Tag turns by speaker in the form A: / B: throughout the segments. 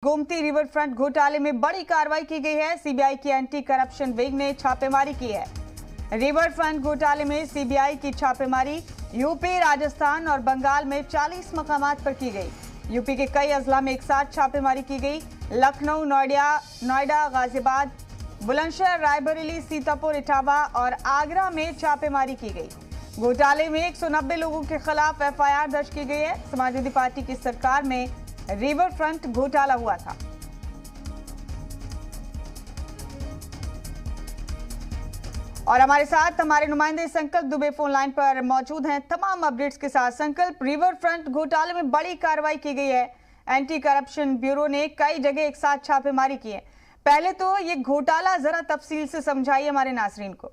A: Gomti river front घोटाले में बड़ी कार्रवाई की गई है। सीबीआई की एंटी करप्शन विंग ने छापेमारी की है। रिवर फ्रंट घोटाले में सीबीआई की छापेमारी यूपी, राजस्थान और बंगाल में 40 मकामात पर की गई। यूपी के कई अजला में एक साथ छापेमारी की गई। लखनऊ, नोएडा, गाजियाबाद, बुलंदशहर, रायबरेली, सीतापुर, इटावा और आगरा में छापेमारी की गई। घोटाले में 190 लोगों के खिलाफ एफआईआर दर्ज की गई है। समाजवादी पार्टी की सरकार में रिवर फ्रंट घोटाला हुआ था। और हमारे साथ हमारे नुमाइंदे संकल्प दुबे फोन लाइन पर मौजूद हैं तमाम अपडेट्स के साथ। संकल्प, रिवर फ्रंट घोटाले में बड़ी कार्रवाई की गई है। एंटी करप्शन ब्यूरो ने कई जगह एक साथ छापेमारी की है। पहले तो ये घोटाला जरा तफसील से समझाइए हमारे नाजरीन को।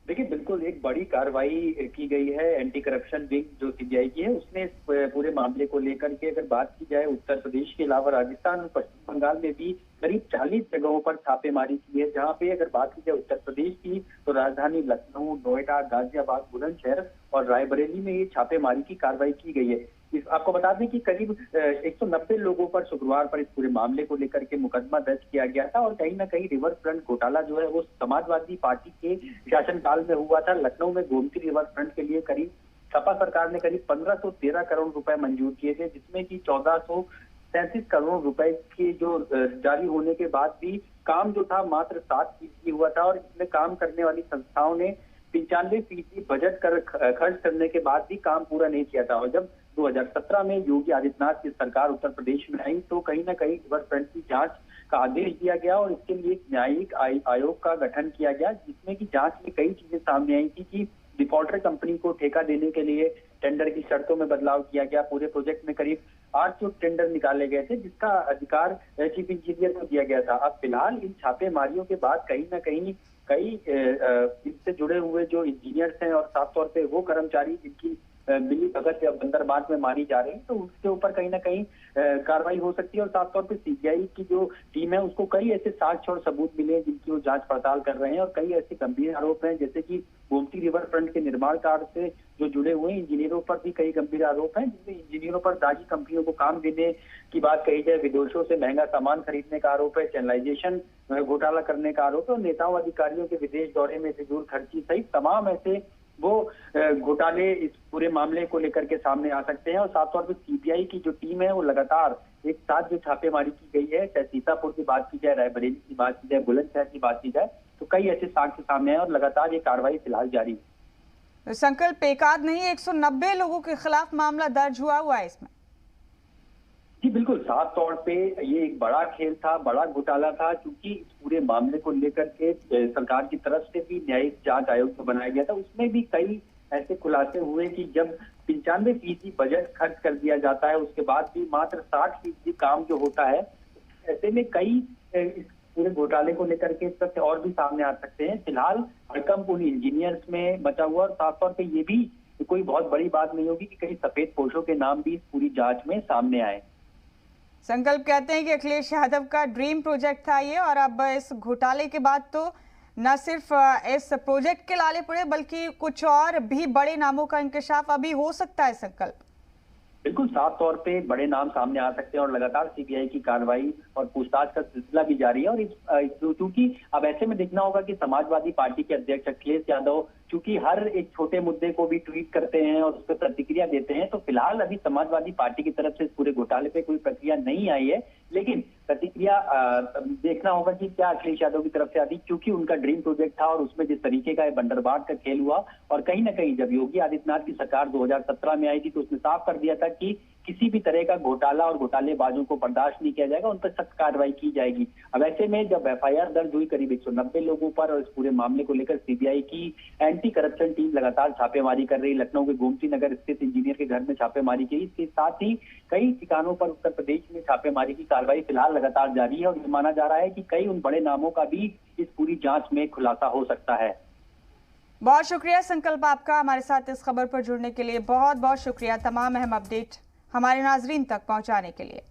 B: देखिए, बिल्कुल एक बड़ी कार्रवाई की गई है। एंटी करप्शन विंग जो सीबीआई की है उसने इस पूरे मामले को लेकर के अगर बात की जाए, उत्तर प्रदेश के अलावा राजस्थान और पश्चिम बंगाल में भी करीब 40 जगहों पर छापेमारी की है। जहां पे अगर बात की जाए उत्तर प्रदेश की, तो राजधानी लखनऊ, नोएडा, गाजियाबाद, बुलंदशहर और रायबरेली में ये छापेमारी की कार्रवाई की गई है। आपको बता दें कि करीब 190 लोगों पर शुक्रवार पर इस पूरे मामले को लेकर के मुकदमा दर्ज किया गया था। और कहीं ना कहीं रिवर फ्रंट घोटाला जो है वो समाजवादी पार्टी के शासनकाल में हुआ था। लखनऊ में गोमती रिवर फ्रंट के लिए करीब सपा सरकार ने करीब 1513 करोड़ रुपए मंजूर किए थे, जिसमें कि 1437 करोड़ रुपए के जो जारी होने के बाद भी काम जो था मात्र 7% हुआ था। और इसमें काम करने वाली संस्थाओं ने 95% बजट खर्च करने के बाद भी काम पूरा नहीं किया था। और जब 2017 में योगी आदित्यनाथ की सरकार उत्तर प्रदेश में आई तो कहीं ना कहीं रिवर फ्रंट की जांच का आदेश दिया गया और इसके लिए एक न्यायिक आयोग का गठन किया गया, जिसमें की जांच में कई चीजें सामने आई थी कि डिफॉल्टर कंपनी को ठेका देने के लिए टेंडर की शर्तों में बदलाव किया गया। पूरे प्रोजेक्ट में करीब 800 टेंडर निकाले गए थे, जिसका अधिकार चीफ इंजीनियर को दिया गया था। अब फिलहाल इन छापेमारियों के बाद कहीं ना कहीं कई इससे जुड़े हुए जो इंजीनियर्स हैं और साफ तौर पे वो कर्मचारी जिनकी मिली भगत या बंदरबांट में मारी जा रही है, तो उसके ऊपर कहीं ना कहीं कार्रवाई हो सकती है। और साफ तौर पे सीबीआई की जो टीम है उसको कई ऐसे साक्ष्य और सबूत मिले हैं जिनकी वो जांच पड़ताल कर रहे हैं। और कई ऐसे गंभीर आरोप हैं, जैसे कि गोमती रिवर फ्रंट के निर्माण कार्य से जो जुड़े हुए इंजीनियरों पर भी कई गंभीर आरोप हैं, जिसमें इंजीनियरों पर दागी कंपनियों को काम देने की बात कही जाए, विदेशों से महंगा सामान खरीदने का आरोप है, चैनलाइजेशन घोटाला करने का आरोप है और नेताओं अधिकारियों के विदेश दौरे में फिजूल खर्ची सहित तमाम ऐसे वो घोटाले इस पूरे मामले को लेकर के सामने आ सकते हैं। और साफ तौर पर सीबीआई की जो टीम है वो लगातार एक साथ जो छापेमारी की गई है, चाहे सीतापुर की बात की जाए, रायबरेली की बात की जाए, बुलंदशहर की बात की जाए, तो कई ऐसे साक्ष्य सामने आए और लगातार ये कार्रवाई फिलहाल जारी है।
A: संकल्प, एक आध नहीं 190 लोगों के खिलाफ मामला दर्ज हुआ है इसमें।
B: जी बिल्कुल, साफ तौर पे ये एक बड़ा खेल था, बड़ा घोटाला था, क्योंकि इस पूरे मामले को लेकर के सरकार की तरफ से भी न्यायिक जांच आयोग को बनाया गया था। उसमें भी कई ऐसे खुलासे हुए कि जब 95% बजट खर्च कर दिया जाता है, उसके बाद भी मात्र 60% काम जो होता है, ऐसे में कई इस पूरे घोटाले को लेकर के तथ्य और भी सामने आ सकते हैं। फिलहाल हड़कंप उन इंजीनियर्स में मचा हुआ और साफ तौर पर ये भी कोई बहुत बड़ी बात नहीं होगी कि कई सफेद पोशों के नाम भी इस पूरी जांच में सामने आए।
A: संकल्प कहते हैं कि अखिलेश यादव का ड्रीम प्रोजेक्ट था ये, और अब इस घोटाले के बाद तो न सिर्फ इस प्रोजेक्ट के लाले पड़े बल्कि कुछ और भी बड़े नामों का इंकशाफ अभी हो सकता है। संकल्प,
B: बिल्कुल साफ तौर पे बड़े नाम सामने आ सकते हैं और लगातार सीबीआई की कार्रवाई और पूछताछ का सिलसिला भी जारी है। और क्योंकि अब ऐसे में देखना होगा कि समाजवादी पार्टी के अध्यक्ष अखिलेश यादव चूंकि हर एक छोटे मुद्दे को भी ट्वीट करते हैं और उस पर प्रतिक्रिया देते हैं, तो फिलहाल अभी समाजवादी पार्टी की तरफ से इस पूरे घोटाले पे कोई प्रतिक्रिया नहीं आई है। लेकिन प्रतिक्रिया देखना होगा कि क्या अखिलेश यादव की तरफ से आती, क्योंकि उनका ड्रीम प्रोजेक्ट था और उसमें जिस तरीके का बंदरबांट का खेल हुआ। और कहीं ना कहीं जब योगी आदित्यनाथ की सरकार 2017 में आई थी तो उसने साफ कर दिया था कि किसी भी तरह का घोटाला और घोटालेबाजों को बर्दाश्त नहीं किया जाएगा, उन पर सख्त कार्रवाई की जाएगी। अब ऐसे में जब एफआईआर दर्ज हुई करीब 190 लोगों पर और इस पूरे मामले को लेकर सीबीआई की एंटी करप्शन टीम लगातार छापेमारी कर रही, लखनऊ के गोमती नगर स्थित इंजीनियर के घर में छापेमारी की, इसके साथ ही कई ठिकानों पर उत्तर प्रदेश में छापेमारी की कार्रवाई फिलहाल लगातार जारी है। और ये माना जा रहा है कि कई उन बड़े नामों का भी इस पूरी जांच में खुलासा हो सकता है।
A: बहुत शुक्रिया संकल्प आपका हमारे साथ इस खबर पर जुड़ने के लिए। बहुत बहुत शुक्रिया तमाम अहम अपडेट हमारे नाजरीन तक पहुंचाने के लिए।